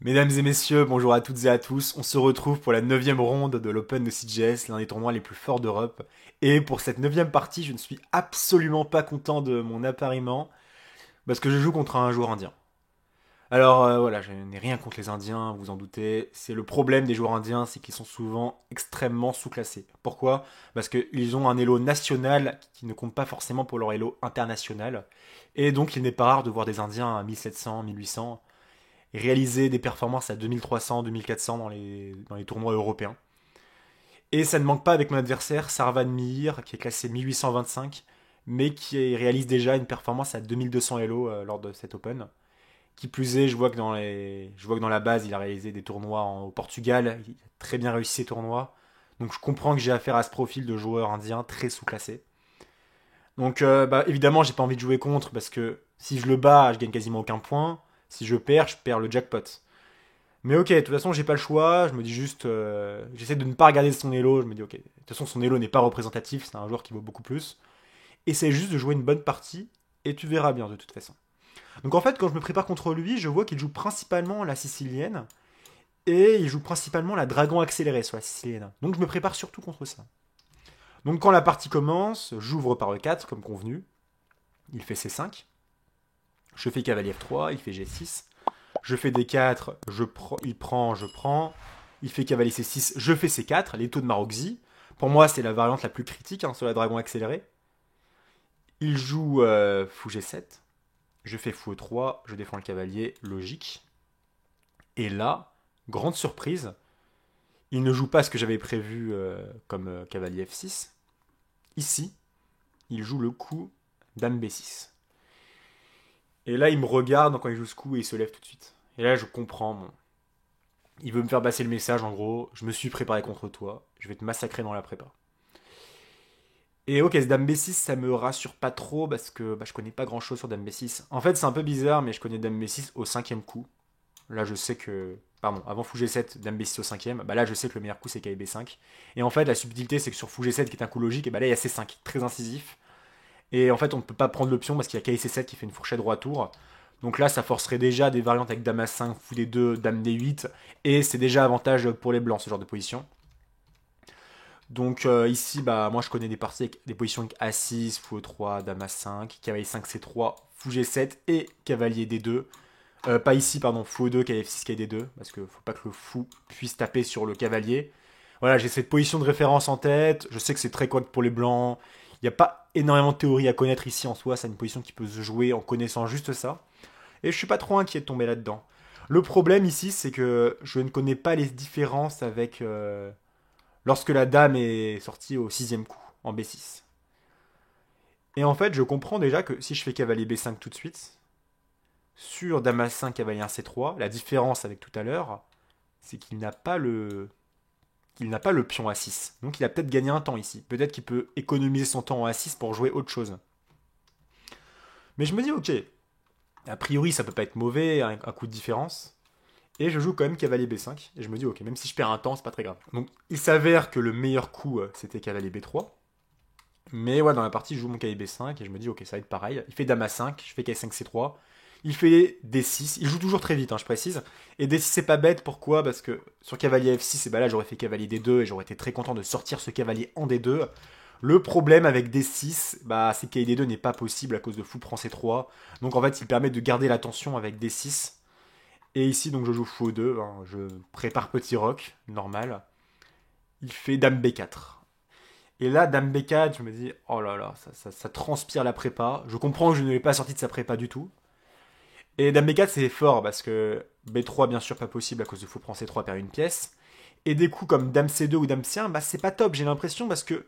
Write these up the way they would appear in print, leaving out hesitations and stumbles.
Mesdames et messieurs, bonjour à toutes et à tous. On se retrouve pour la neuvième ronde de l'Open de CGS, l'un des tournois les plus forts d'Europe. Et pour cette neuvième partie, je ne suis absolument pas content de mon appariement parce que je joue contre un joueur indien. Alors voilà, je n'ai rien contre les Indiens, vous en doutez. C'est le problème des joueurs indiens, c'est qu'ils sont souvent extrêmement sous-classés. Pourquoi? Parce qu'ils ont un elo national qui ne compte pas forcément pour leur elo international. Et donc il n'est pas rare de voir des Indiens à 1700, 1800 et réaliser des performances à 2300, 2400 dans les tournois européens. Et ça ne manque pas avec mon adversaire, Sarvan Mihir, qui est classé 1825, mais qui réalise déjà une performance à 2200 Elo lors de cet Open. Qui plus est, je vois que dans la base, il a réalisé des tournois au Portugal, il a très bien réussi ces tournois. Donc je comprends que j'ai affaire à ce profil de joueur indien très sous-classé. Donc bah, évidemment, j'ai pas envie de jouer contre parce que si je le bats, je gagne quasiment aucun point. Si je perds le jackpot. Mais ok, de toute façon, j'ai pas le choix. Je me dis juste. J'essaie de ne pas regarder son elo. Je me dis, ok, de toute façon, son elo n'est pas représentatif. C'est un joueur qui vaut beaucoup plus. Essaye juste de jouer une bonne partie. Et tu verras bien, de toute façon. Donc en fait, quand je me prépare contre lui, je vois qu'il joue principalement la sicilienne. Et il joue principalement la dragon accélérée sur la sicilienne. Donc je me prépare surtout contre ça. Donc quand la partie commence, j'ouvre par E4, comme convenu. Il fait C5. Je fais cavalier F3. Il fait G6. Je fais D4, il prend, je prends. Il fait cavalier C6, je fais C4, les taux de Maroxy. Pour moi, c'est la variante la plus critique sur la dragon accélérée. Il joue fou G7, je fais fou E3, je défends le cavalier, logique. Et là, grande surprise, il ne joue pas ce que j'avais prévu comme cavalier F6. Ici, il joue le coup Dame B6. Et là, il me regarde quand il joue ce coup et il se lève tout de suite. Et là, je comprends, bon, il veut me faire passer le message en gros, je me suis préparé contre toi, je vais te massacrer dans la prépa. Et ok, ce Dame B6, ça me rassure pas trop parce que bah, je connais pas grand chose sur Dame B6. En fait, c'est un peu bizarre, mais je connais Dame B6 au cinquième coup. Là, je sais que. Pardon, avant Fou G7, Dame B6 au cinquième, bah là, je sais que le meilleur coup, c'est KB 5. Et en fait, la subtilité, c'est que sur Fou G7, qui est un coup logique, et bah là, il y a C5, très incisif. Et en fait, on ne peut pas prendre l'option parce qu'il y a KC7 qui fait une fourchette droit tour. Donc là, ça forcerait déjà des variantes avec Dame A5, Fou D2, Dame D8. Et c'est déjà avantage pour les blancs, ce genre de position. Donc ici, bah, moi je connais des parties avec des positions avec A6, Fou E3, Dame A5, cavalier 5 C3, Fou G7 et cavalier D2. Pas ici, pardon, Fou E2, cavalier F6, cavalier D2, parce qu'il faut pas que le fou puisse taper sur le cavalier. Voilà, j'ai cette position de référence en tête. Je sais que c'est très correct pour les blancs. Il n'y a pas énormément de théorie à connaître ici en soi. C'est une position qui peut se jouer en connaissant juste ça. Et je suis pas trop inquiet de tomber là-dedans. Le problème ici, c'est que je ne connais pas les différences avec lorsque la dame est sortie au sixième coup, en B6. Et en fait, je comprends déjà que si je fais cavalier B5 tout de suite, sur dame A5, cavalier 1 C3, la différence avec tout à l'heure, c'est qu'il n'a pas le pion A6. Donc il a peut-être gagné un temps ici. Peut-être qu'il peut économiser son temps en A6 pour jouer autre chose. Mais je me dis, ok, a priori ça peut pas être mauvais, un coup de différence. Et je joue quand même cavalier B5. Et je me dis, ok, même si je perds un temps, c'est pas très grave. Donc il s'avère que le meilleur coup, c'était cavalier B3. Mais ouais, dans la partie, je joue mon cavalier B5 et je me dis, ok, ça va être pareil. Il fait dame A5, je fais cavalier 5 C3. Il fait D6. Il joue toujours très vite, je précise. Et D6, c'est pas bête. Pourquoi? Parce que sur cavalier F6, et bah là, j'aurais fait cavalier D2 et j'aurais été très content de sortir ce cavalier en D2. Le problème avec D6, bah, c'est que cavalier D2 n'est pas possible à cause de fou prend C3. Donc en fait, il permet de garder la tension avec D6. Et ici, donc je joue fou E2. Je prépare petit roc, normal. Il fait dame B4. Et là, dame B4, je me dis, oh là là, ça transpire la prépa. Je comprends que je ne l'ai pas sorti de sa prépa du tout. Et dame B4, c'est fort parce que B3, bien sûr, pas possible à cause de fou prend C3, perd une pièce. Et des coups comme dame C2 ou dame C1, bah c'est pas top, j'ai l'impression, parce que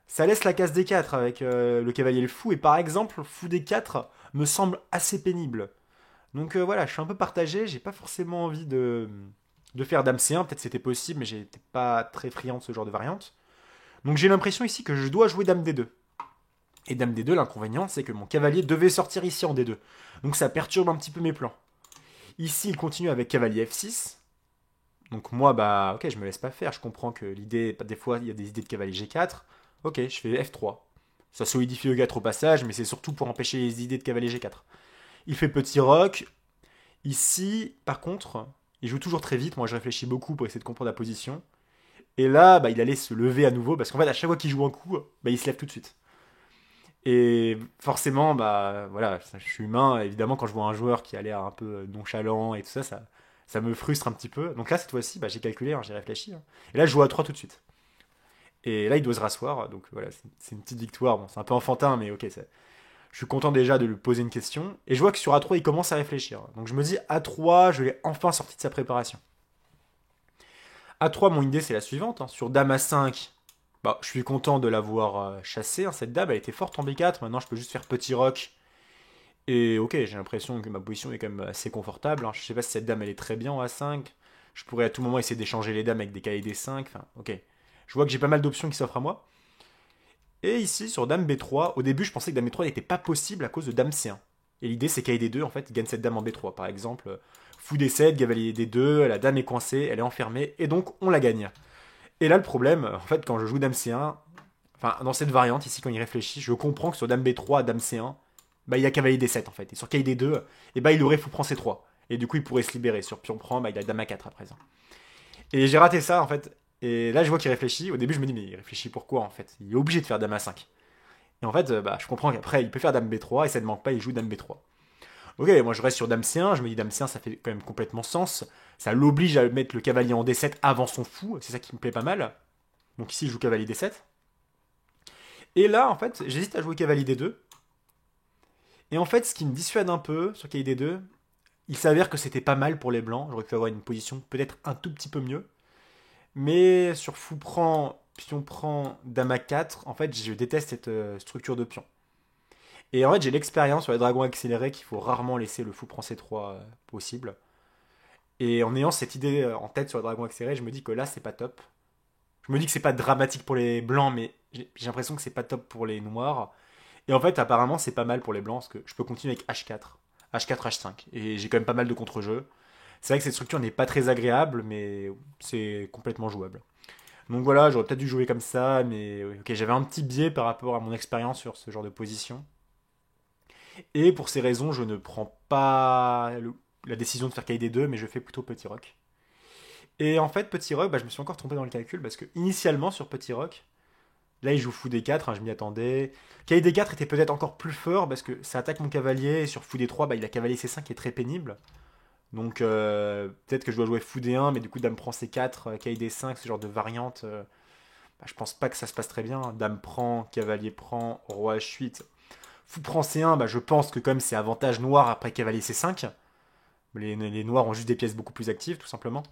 ça laisse la case D4 avec le cavalier et le fou. Et par exemple, fou D4 me semble assez pénible. Donc voilà, je suis un peu partagé, j'ai pas forcément envie de faire dame C1, peut-être c'était possible, mais j'étais pas très friand de ce genre de variante. Donc j'ai l'impression ici que je dois jouer dame D2. Et dame D2, l'inconvénient, c'est que mon cavalier devait sortir ici en D2. Donc ça perturbe un petit peu mes plans. Ici, il continue avec cavalier F6. Donc moi, bah, ok, je me laisse pas faire. Je comprends que l'idée, des fois, il y a des idées de cavalier G4. Ok, je fais F3. Ça solidifie E4 au passage, mais c'est surtout pour empêcher les idées de cavalier G4. Il fait petit roc. Ici, par contre, Il joue toujours très vite, moi je réfléchis beaucoup pour essayer de comprendre la position. Et là, il allait se lever à nouveau, parce qu'en fait, à chaque fois qu'il joue un coup, il se lève tout de suite. Et forcément, voilà, je suis humain, évidemment, quand je vois un joueur qui a l'air un peu nonchalant et tout ça, ça me frustre un petit peu. Donc là, cette fois-ci, j'ai calculé, hein, j'ai réfléchi, hein. Et là, je joue à 3 tout de suite. Et là, il doit se rasseoir, donc voilà, c'est une petite victoire. Bon, c'est un peu enfantin, mais ok, je suis content déjà de lui poser une question. Et je vois que sur A3, il commence à réfléchir. Donc je me dis, A3, je l'ai enfin sorti de sa préparation. A3, mon idée, c'est la suivante, hein. Sur Dame A5, je suis content de l'avoir chassée, hein. Cette dame, elle était forte en B4. Maintenant, je peux juste faire petit roc. Et ok, j'ai l'impression que ma position est quand même assez confortable, hein. Je sais pas si cette dame, elle est très bien en A5. Je pourrais à tout moment essayer d'échanger les dames avec des cahiers D5. Enfin, ok. Je vois que j'ai pas mal d'options qui s'offrent à moi. Et ici, sur Dame B3, au début, je pensais que Dame B3 n'était pas possible à cause de Dame C1. Et l'idée, c'est qu'à D2, en fait, il gagne cette dame en B3. Par exemple, fou D7, cavalier D2, la dame est coincée, elle est enfermée, et donc on la gagne. Et là, le problème, en fait, quand je joue Dame C1, enfin, dans cette variante, ici, quand il réfléchit, je comprends que sur Dame B3, Dame C1, il y a cavalier D7, en fait. Et sur cavalier D2, il aurait fou prend C3. Et du coup, il pourrait se libérer. Sur pion prend, il a Dame A4 à présent. Et j'ai raté ça, en fait. Et là, je vois qu'il réfléchit. Au début, je me dis, mais il réfléchit pourquoi, en fait? Il est obligé de faire Dame A5. Et en fait, je comprends qu'après, il peut faire Dame B3 et ça ne manque pas, il joue Dame B3. Ok, moi je reste sur Dame C1, je me dis Dame C1 ça fait quand même complètement sens. Ça l'oblige à mettre le cavalier en D7 avant son fou, c'est ça qui me plaît pas mal. Donc ici je joue cavalier D7. Et là en fait, j'hésite à jouer cavalier D2. Et en fait, ce qui me dissuade un peu sur cavalier D2, il s'avère que c'était pas mal pour les blancs. J'aurais pu avoir une position peut-être un tout petit peu mieux. Mais sur fou prend, pion prend, Dame A4, en fait je déteste cette structure de pion. Et en fait, j'ai l'expérience sur les dragons accélérés qu'il faut rarement laisser le fou prend C3 possible. Et en ayant cette idée en tête sur les dragons accélérés, je me dis que là, c'est pas top. Je me dis que c'est pas dramatique pour les blancs, mais j'ai l'impression que c'est pas top pour les noirs. Et en fait, apparemment, c'est pas mal pour les blancs, parce que je peux continuer avec H4. H4, H5. Et j'ai quand même pas mal de contre-jeux. C'est vrai que cette structure n'est pas très agréable, mais c'est complètement jouable. Donc voilà, j'aurais peut-être dû jouer comme ça, mais ok, j'avais un petit biais par rapport à mon expérience sur ce genre de position. Et pour ces raisons, je ne prends pas la décision de faire KD2, mais je fais plutôt Petit Rock. Et en fait, Petit Rock, je me suis encore trompé dans le calcul, parce que initialement sur Petit Rock, là il joue Fou D4, hein, je m'y attendais. KD4 était peut-être encore plus fort, parce que ça attaque mon cavalier, et sur Fou D3, il a cavalier C5 qui est très pénible. Donc peut-être que je dois jouer Fou D1, mais du coup Dame prend C4, KD5, ce genre de variante. Je pense pas que ça se passe très bien. Dame prend, cavalier prend, roi H8. Fou prend C1, je pense que comme c'est avantage noir après cavalier C5, les noirs ont juste des pièces beaucoup plus actives, tout simplement.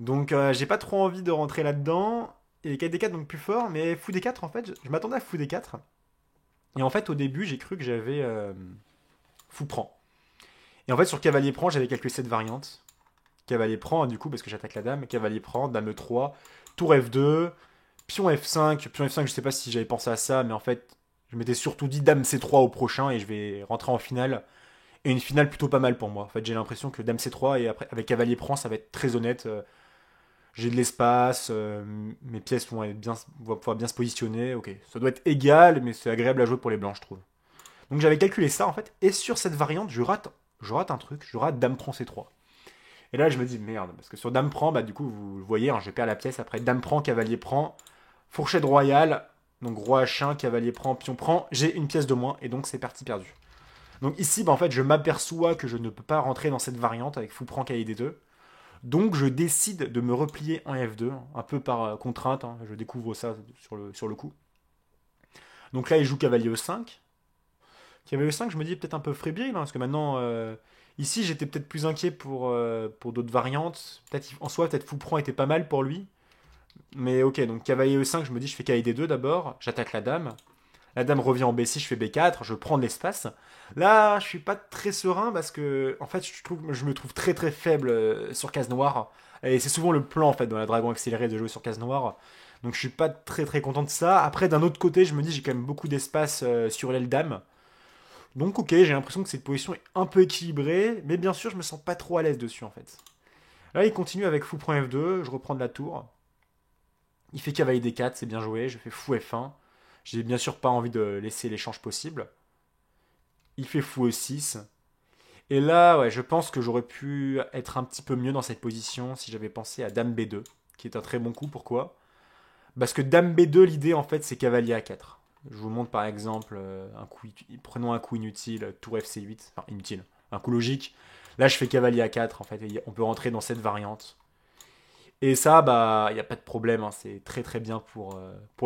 Donc j'ai pas trop envie de rentrer là-dedans. Et les 4 D4 donc plus fort, mais fou D4 en fait, je m'attendais à fou D4. Et en fait au début j'ai cru que j'avais fou prend. Et en fait sur cavalier prend j'avais calculé cette variante. Cavalier prend du coup parce que j'attaque la dame, cavalier prend, dame E3, tour F2, pion F5. Pion F5 je sais pas si j'avais pensé à ça, mais en fait je m'étais surtout dit dame C3 au prochain et je vais rentrer en finale. Et une finale plutôt pas mal pour moi. En fait, j'ai l'impression que Dame C3 et après, avec Cavalier prend, ça va être très honnête. J'ai de l'espace, mes pièces vont pouvoir bien se positionner. Ok, ça doit être égal, mais c'est agréable à jouer pour les blancs, je trouve. Donc j'avais calculé ça en fait. Et sur cette variante, je rate un truc. Je rate Dame prend C3. Et là, je me dis merde, parce que sur Dame prend, du coup, vous le voyez, hein, je perds la pièce. Après, Dame prend, Cavalier prend, fourchette royale. Donc roi H1, cavalier prend, pion prend. J'ai une pièce de moins et donc c'est parti perdu. Donc ici, en fait, je m'aperçois que je ne peux pas rentrer dans cette variante avec fou prend KID2. Donc je décide de me replier en F2, un peu par contrainte, hein, je découvre ça sur le coup. Donc là, il joue cavalier E5. Cavalier E5, je me dis peut-être un peu fébrile, hein, parce que maintenant, ici, j'étais peut-être plus inquiet pour d'autres variantes. Peut-être en soi, peut-être fou prend était pas mal pour lui. Mais ok, donc cavalier E5, je me dis je fais KID2 d'abord, j'attaque la dame. La dame revient en B6, je fais B4, je prends de l'espace. Là, je suis pas très serein parce que, en fait, je me trouve très très faible sur case noire. Et c'est souvent le plan, en fait, dans la dragon accélérée de jouer sur case noire. Donc je suis pas très très content de ça. Après, d'un autre côté, je me dis j'ai quand même beaucoup d'espace sur l'aile dame. Donc ok, j'ai l'impression que cette position est un peu équilibrée. Mais bien sûr, je me sens pas trop à l'aise dessus, en fait. Là, il continue avec fou prend F2, je reprends de la tour. Il fait cavalier D4, c'est bien joué. Je fais fou F1. J'ai bien sûr pas envie de laisser l'échange possible. Il fait fou E6. Et là, ouais, je pense que j'aurais pu être un petit peu mieux dans cette position si j'avais pensé à Dame B2, qui est un très bon coup. Pourquoi? Parce que Dame B2, l'idée en fait, c'est cavalier A4. Je vous montre par exemple prenons un coup inutile, tour FC8, enfin inutile, un coup logique. Là, je fais cavalier A4 en fait, et on peut rentrer dans cette variante. Et ça, bah, il n'y a pas de problème, hein, c'est très très bien pour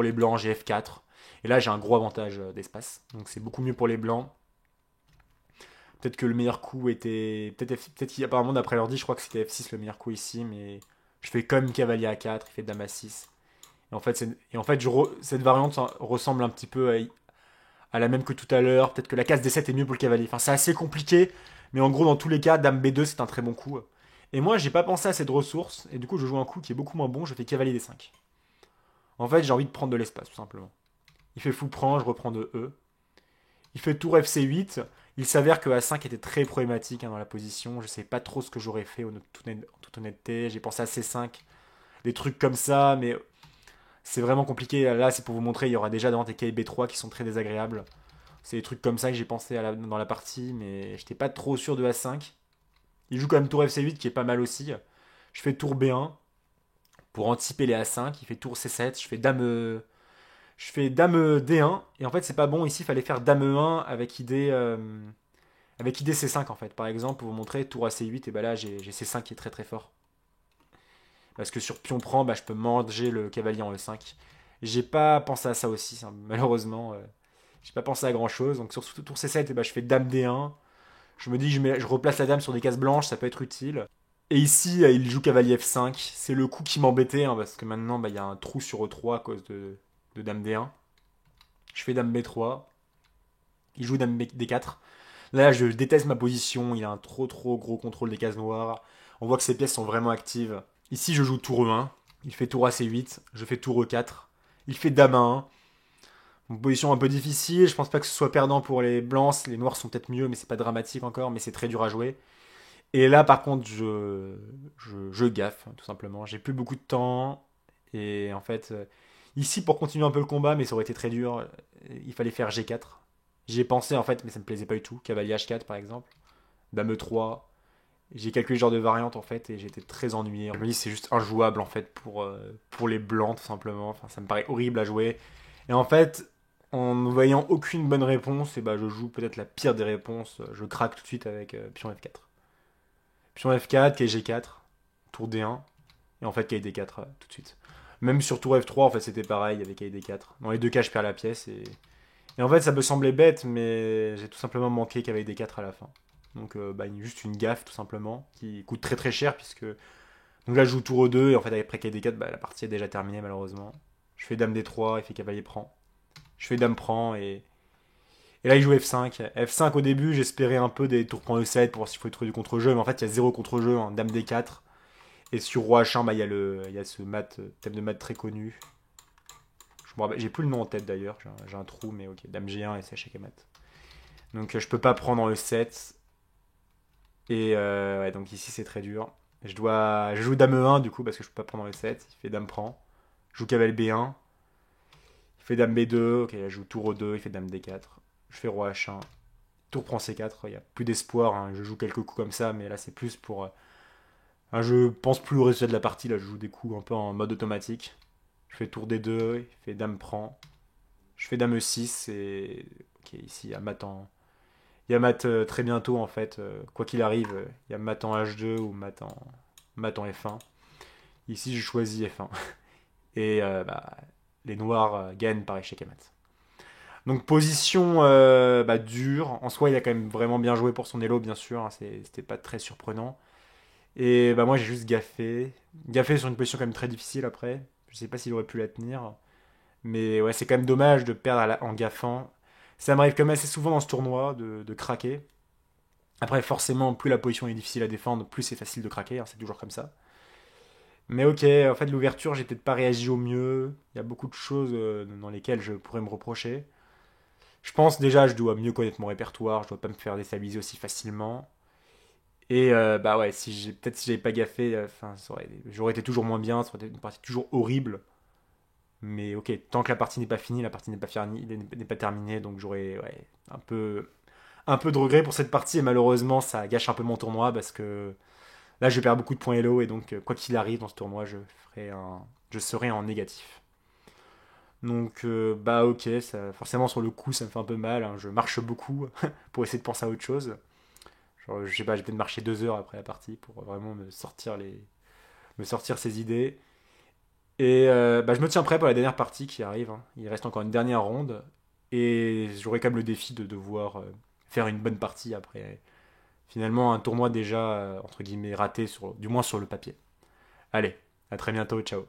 les blancs, j'ai F4. Et là, j'ai un gros avantage d'espace, donc c'est beaucoup mieux pour les blancs. Peut-être que le meilleur coup était. Peut-être qu'apparemment, d'après l'ordi, je crois que c'était F6 le meilleur coup ici, mais je fais comme cavalier A4, il fait dame A6. Et en fait, cette variante ressemble un petit peu à la même que tout à l'heure. Peut-être que la case D7 est mieux pour le cavalier. Enfin, c'est assez compliqué, mais en gros, dans tous les cas, dame B2, c'est un très bon coup. Et moi, j'ai pas pensé à cette ressource, et du coup, je joue un coup qui est beaucoup moins bon, je fais cavalier D5. En fait, j'ai envie de prendre de l'espace, tout simplement. Il fait fou prend, je reprends de E. Il fait tour FC8. Il s'avère que A5 était très problématique dans la position. Je sais pas trop ce que j'aurais fait en toute honnêteté. J'ai pensé à C5, des trucs comme ça, mais c'est vraiment compliqué. Là, c'est pour vous montrer, il y aura déjà devant tes quai B3 qui sont très désagréables. C'est des trucs comme ça que j'ai pensé dans la partie, mais j'étais pas trop sûr de A5. Il joue quand même tour FC8 qui est pas mal aussi. Je fais tour B1 pour anticiper les A5. Il fait tour C7. Je fais dame D1. Et en fait, c'est pas bon. Ici, il fallait faire dame E1 avec idée C5 en fait. Par exemple, pour vous montrer tour à C8, et bah là, j'ai C5 qui est très très fort. Parce que sur pion prend, bah, je peux manger le cavalier en E5. J'ai pas pensé à ça aussi, hein, malheureusement. J'ai pas pensé à grand chose. Donc sur tour C7, et bah, je fais dame D1. Je me dis que je replace la dame sur des cases blanches, ça peut être utile. Et ici, il joue cavalier F5. C'est le coup qui m'embêtait, hein, parce que maintenant, bah, il y a un trou sur E3 à cause de dame D1. Je fais dame B3. Il joue dame D4. Là, je déteste ma position. Il a un trop trop gros contrôle des cases noires. On voit que ses pièces sont vraiment actives. Ici, je joue tour E1. Il fait tour AC8. Je fais tour E4. Il fait dame A1. Une position un peu difficile. Je pense pas que ce soit perdant pour les blancs. Les noirs sont peut-être mieux, mais c'est pas dramatique encore. Mais c'est très dur à jouer. Et là, par contre, je gaffe, tout simplement. J'ai plus beaucoup de temps. Et en fait, ici, pour continuer un peu le combat, mais ça aurait été très dur, il fallait faire G4. J'y ai pensé, en fait, mais ça me plaisait pas du tout. Cavalier H4, par exemple. Dame E3. J'ai calculé ce genre de variante, en fait, et j'étais très ennuyé. Je me dis, c'est juste injouable, en fait, pour les blancs, tout simplement. Enfin, ça me paraît horrible à jouer. Et en fait, en ne voyant aucune bonne réponse, et bah, je joue peut-être la pire des réponses. Je craque tout de suite avec pion F4. Pion F4, quai G4, tour D1, et en fait quai D4 tout de suite. Même sur tour F3, en fait, c'était pareil avec quai D4. Dans les deux cas, je perds la pièce, et en fait, ça peut sembler bête, mais j'ai tout simplement manqué qu'avec D4 à la fin. Donc, bah, juste une gaffe, tout simplement, qui coûte très très cher, puisque. Donc là, je joue tour E2, et en fait, après quai D4, bah, la partie est déjà terminée, malheureusement. Je fais dame D3, il fait cavalier prend. Je fais dame prend, et là, il joue F5. F5 au début, j'espérais un peu des tours prend E7 pour voir s'il faut trouver du contre-jeu, mais en fait, il y a zéro contre-jeu, hein. Dame D4. Et sur Roi H1, bah, il y a ce thème de mat très connu. J'ai plus le nom en tête d'ailleurs, j'ai un trou, mais ok. Dame G1 et c'est échec et mat. Donc je peux pas prendre en E7. Et ouais, donc ici c'est très dur. Je joue Dame E1 du coup parce que je peux pas prendre en E7. Il fait Dame prend. Je joue cavalier B1. Il fait Dame B2. Ok, je joue tour E2. Il fait Dame D4. Je fais Roi H1. Tour prend C4. Il n'y a plus d'espoir, hein. Je joue quelques coups comme ça, mais là c'est plus pour. Je pense plus au résultat de la partie. Là je joue des coups un peu en mode automatique. Je fais tour D2. Il fait Dame prend. Je fais Dame E6. Et. Ok, ici il y a mat Il y a mat très bientôt en fait. Quoi qu'il arrive, il y a mat en H2 ou mat en F1. Ici, je choisis F1. Et bah, les noirs gagnent par échec et mat. Donc position bah, dure. En soi, il a quand même vraiment bien joué pour son elo, bien sûr, hein. C'était pas très surprenant. Et bah, moi, j'ai juste gaffé. Gaffé sur une position quand même très difficile après. Je sais pas s'il aurait pu la tenir. Mais ouais, c'est quand même dommage de perdre en gaffant. Ça m'arrive quand même assez souvent dans ce tournoi de craquer. Après, forcément, plus la position est difficile à défendre, plus c'est facile de craquer, hein, c'est toujours comme ça. Mais ok, en fait, l'ouverture, j'ai peut-être pas réagi au mieux. Il y a beaucoup de choses dans lesquelles je pourrais me reprocher. Je pense déjà, je dois mieux connaître mon répertoire, je dois pas me faire déstabiliser aussi facilement. Et bah ouais, peut-être si j'avais pas gaffé, enfin, j'aurais été toujours moins bien, ça aurait été une partie toujours horrible. Mais ok, tant que la partie n'est pas finie, la partie n'est pas finie, n'est pas terminée, donc j'aurais ouais, un peu de regret pour cette partie et malheureusement ça gâche un peu mon tournoi parce que là je perds beaucoup de points Elo et donc quoi qu'il arrive dans ce tournoi je serai en négatif. Donc bah ok, ça, forcément sur le coup ça me fait un peu mal, hein. Je marche beaucoup pour essayer de penser à autre chose. Genre, je sais pas, j'ai peut-être marché 2 heures après la partie pour vraiment me sortir ces idées. Et bah, je me tiens prêt pour la dernière partie qui arrive, hein. Il reste encore une dernière ronde. Et j'aurai quand même le défi de devoir faire une bonne partie après. Finalement, un tournoi déjà, entre guillemets, raté, du moins sur le papier. Allez, à très bientôt, ciao.